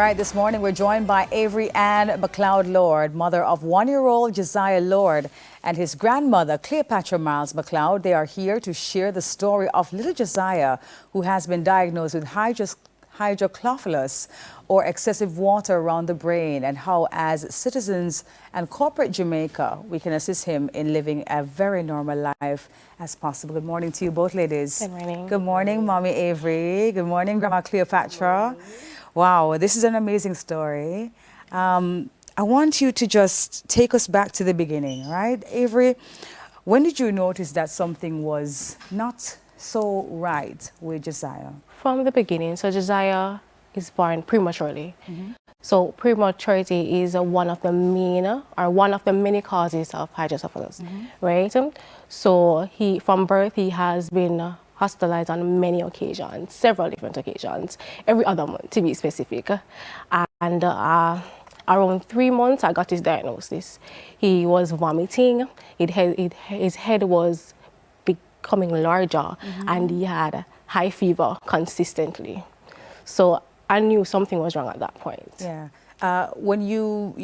right, this morning we're joined by Avery-Ann McLeod-Lord, mother of one-year-old Josiah Lord and his grandmother, Cleopatra Miles McLeod. They are here to share the story of little Josiah, who has been diagnosed with hydrocephalus, or excessive water around the brain, and how, as citizens and corporate Jamaica, we can assist him in living a very normal life as possible. Good morning to you both, ladies. Good morning. Good morning, Mommy Avery. Good morning, Grandma Cleopatra. Wow, this is an amazing story. I want you to just take us back to the beginning, right? Avery, when did you notice that something was not so right with Josiah? From the beginning, so Josiah is born prematurely. So prematurity is one of the many causes of hydrocephalus, right? So from birth, he has been hospitalized on many occasions, several different occasions, every other month to be specific. And around 3 months, I got his diagnosis. He was vomiting, his head was becoming larger, and he had high fever consistently. So I knew something was wrong at that point. Yeah. When you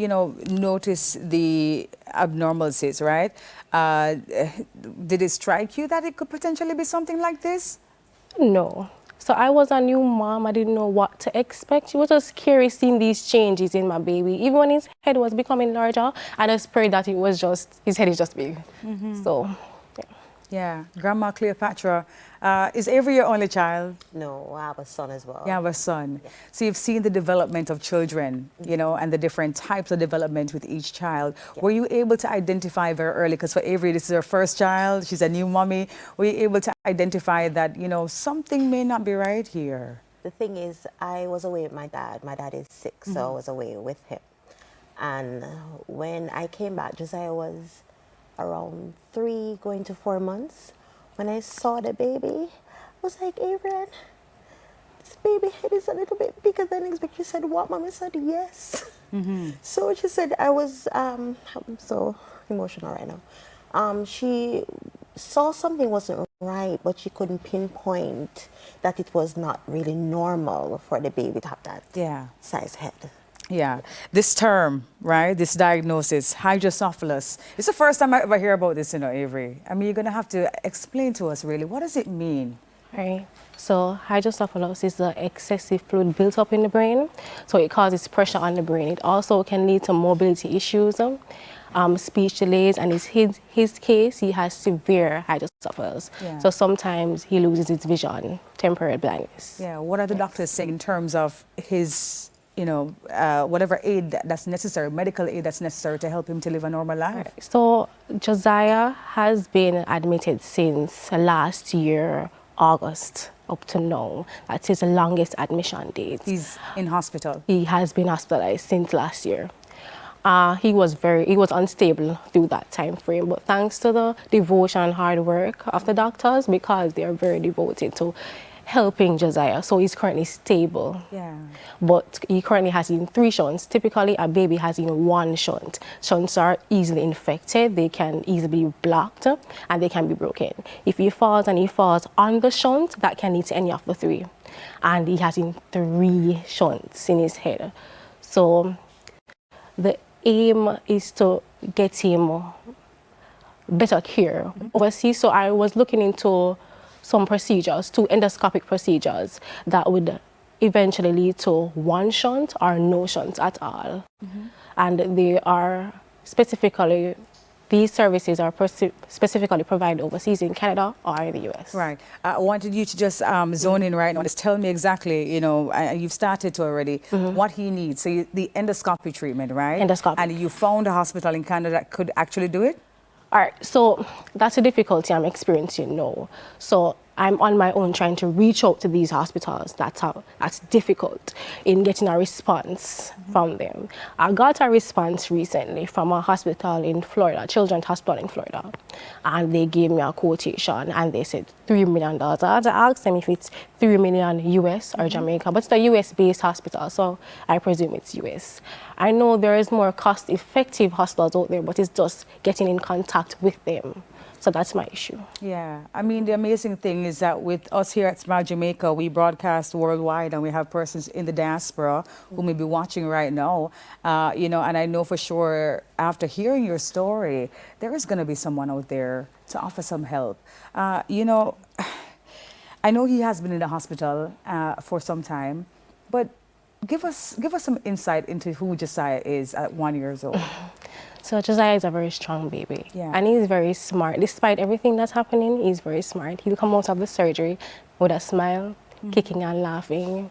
notice the abnormalities, right? Did it strike you that it could potentially be something like this? No. So I was a new mom. I didn't know what to expect. It was just scary seeing these changes in my baby. Even when his head was becoming larger, I just prayed that his head is just big. So, yeah. Yeah. Grandma Cleopatra, is Avery your only child? No, I have a son as well. You have a son. So you've seen the development of children, and the different types of development with each child. Were you able to identify very early, because for Avery, this is her first child, she's a new mommy. Were you able to identify that, something may not be right here? The thing is, I was away with my dad. My dad is sick, so I was away with him. And when I came back, Josiah was around 3 going to 4 months. When I saw the baby, I was like, Avery-Ann, this baby head is a little bit bigger than expected. She said, what, Mom? I said, yes. So she said, I'm so emotional right now. She saw something wasn't right, but she couldn't pinpoint that it was not really normal for the baby to have that size head. Yeah, this term, right, this diagnosis, hydrocephalus, it's the first time I ever hear about this, Avery. I mean, you're going to have to explain to us, really, what does it mean? Right. So hydrocephalus is the excessive fluid built up in the brain. So it causes pressure on the brain. It also can lead to mobility issues, speech delays, and in his case, he has severe hydrocephalus. So sometimes he loses his vision, temporary blindness. Yeah, what are the doctors saying in terms of his whatever aid that's necessary, medical aid that's necessary to help him to live a normal life? Right. So Josiah has been admitted since last year, August, up to now. That's his longest admission date. He's in hospital? He has been hospitalized since last year. He was unstable through that time frame, but thanks to the devotion and hard work of the doctors, because they are very devoted to helping Josiah, so he's currently stable. Yeah. But he currently has 3 shunts. Typically, a baby has 1 shunt. Shunts are easily infected, they can easily be blocked, and they can be broken. If he falls on the shunt, that can lead to any of the 3. And he has 3 shunts in his head. So the aim is to get him better care overseas. So I was looking into some procedures, 2 endoscopic procedures that would eventually lead to 1 shunt or no shunt at all. And they are these services are specifically provided overseas in Canada or in the US. Right. I wanted you to just zone in right now. Just tell me exactly, you've started to already, what he needs. So the endoscopy treatment, right? Endoscopy. And you found a hospital in Canada that could actually do it? All right, so that's a difficulty I'm experiencing now. So I'm on my own trying to reach out to these hospitals. That's difficult in getting a response from them. I got a response recently from a hospital in Florida, Children's Hospital in Florida, and they gave me a quotation and they said $3 million. I had to ask them if it's 3 million US or Jamaica, but it's a US-based hospital, so I presume it's US. I know there is more cost-effective hospitals out there, but it's just getting in contact with them. So that's my issue. Yeah, I mean, the amazing thing is that with us here at Smile Jamaica, we broadcast worldwide and we have persons in the diaspora who may be watching right now, you know, and I know for sure after hearing your story, there is going to be someone out there to offer some help. You know, I know he has been in the hospital for some time, but give us some insight into who Josiah is at 1 year old. So Josiah is a very strong baby. Yeah. And he's very smart. Despite everything that's happening, he's very smart. He'll come out of the surgery with a smile, kicking and laughing.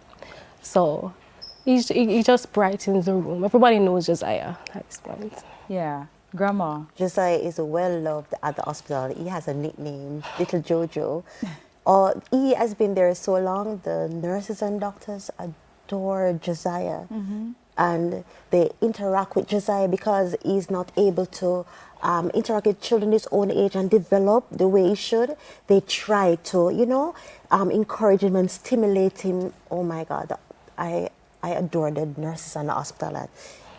So he just brightens the room. Everybody knows Josiah at this point. Yeah. Grandma. Josiah is well loved at the hospital. He has a nickname, Little Jojo. He has been there so long. The nurses and doctors adore Josiah. And they interact with Josiah because he's not able to interact with children his own age and develop the way he should. They try to, you know, encourage him and stimulate him. Oh my God, I adore the nurses and the hospital at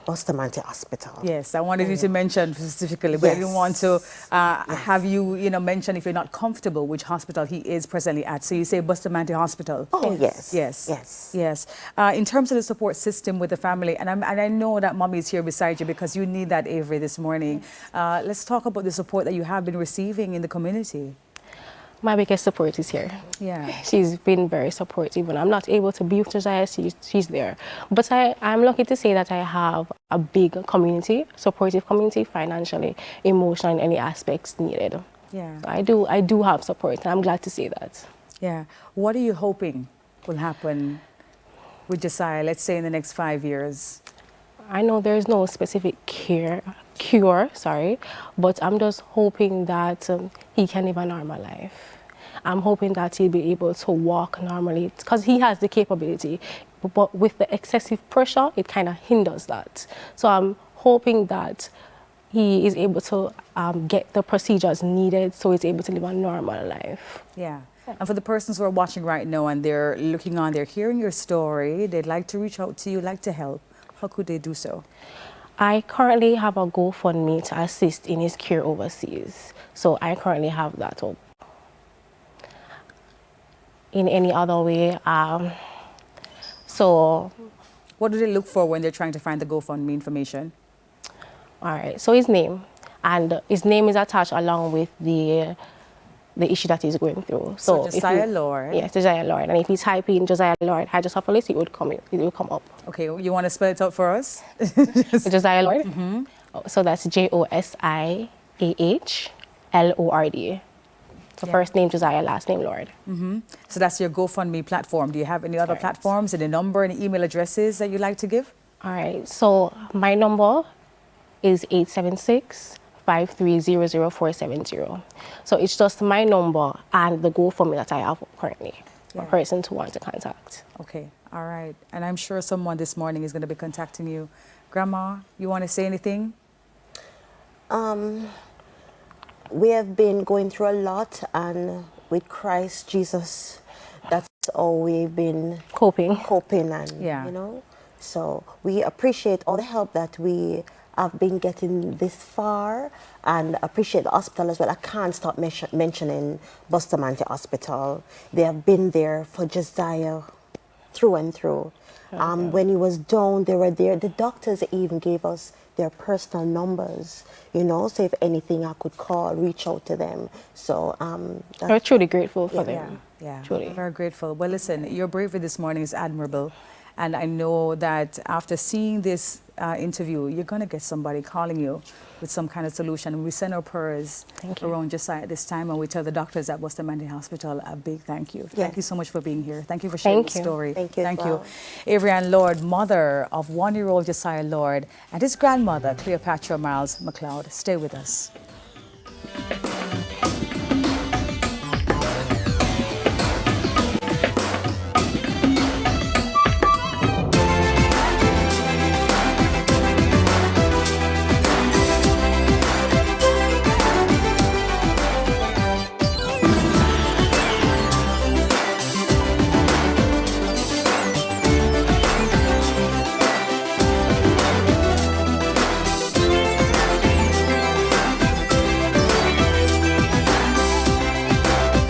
Bustamante Hospital. Yes, I wanted you to mention specifically, but I didn't want to have you, you know, mention if you're not comfortable which hospital he is presently at. So you say Bustamante Hospital. Oh yes, yes, yes, yes. In terms of the support system with the family, and I know that Mommy is here beside you because you need that, Avery, this morning. Let's talk about the support that you have been receiving in the community. My biggest support is here. Yeah. She's been very supportive. When I'm not able to be with Josiah, she's there. But I'm lucky to say that I have a big community, supportive community, financially, emotionally, in any aspects needed. Yeah. So I do have support, and I'm glad to say that. Yeah. What are you hoping will happen with Josiah, let's say in the next 5 years? I know there's no specific cure, but I'm just hoping that he can live a normal life. I'm hoping that he'll be able to walk normally because he has the capability, but with the excessive pressure, it kind of hinders that. So I'm hoping that he is able to get the procedures needed so he's able to live a normal life. Yeah. And for the persons who are watching right now and they're looking on, they're hearing your story, they'd like to reach out to you, like to help, how could they do so? I currently have a GoFundMe to assist in his care overseas. So I currently have that up. In any other way, so... What do they look for when they're trying to find the GoFundMe information? All right, so his name is attached along with the issue that he's going through. So Josiah Lord. Yes, Josiah Lord. And if you type in Josiah Lord hydrocephalus, it will come up. Okay, you want to spell it out for us? Josiah Lord. So that's JOSIAH LORD. So first name Josiah, last name Lord. So that's your GoFundMe platform. Do you have any other platforms, any number, any email addresses that you'd like to give? All right, so my number is 876-530-0470. So it's just my number and the GoFundMe that I have currently for a person to want to contact. Okay, all right. And I'm sure someone this morning is going to be contacting you. Grandma, you want to say anything? We have been going through a lot, and with Christ Jesus, that's all we've been Coping, and you know. So we appreciate all the help that we have been getting this far, and appreciate the hospital as well. I can't stop mentioning Bustamante Hospital. They have been there for Josiah through and through. When he was down, they were there. The doctors even gave us their personal numbers, you know, so if anything I could call, reach out to them. So we're truly grateful for them. Yeah, truly. Very grateful. Well, listen, your bravery this morning is admirable. And I know that after seeing this interview, you're going to get somebody calling you with some kind of solution. We send our prayers around Josiah at this time, and we tell the doctors at Bustamante Hospital a big thank you. Thank you so much for being here. Thank you for sharing the story. Thank you. Thank you. Avery-Ann Lord, mother of 1-year-old Josiah Lord, and his grandmother, Cleopatra Miles McLeod. Stay with us.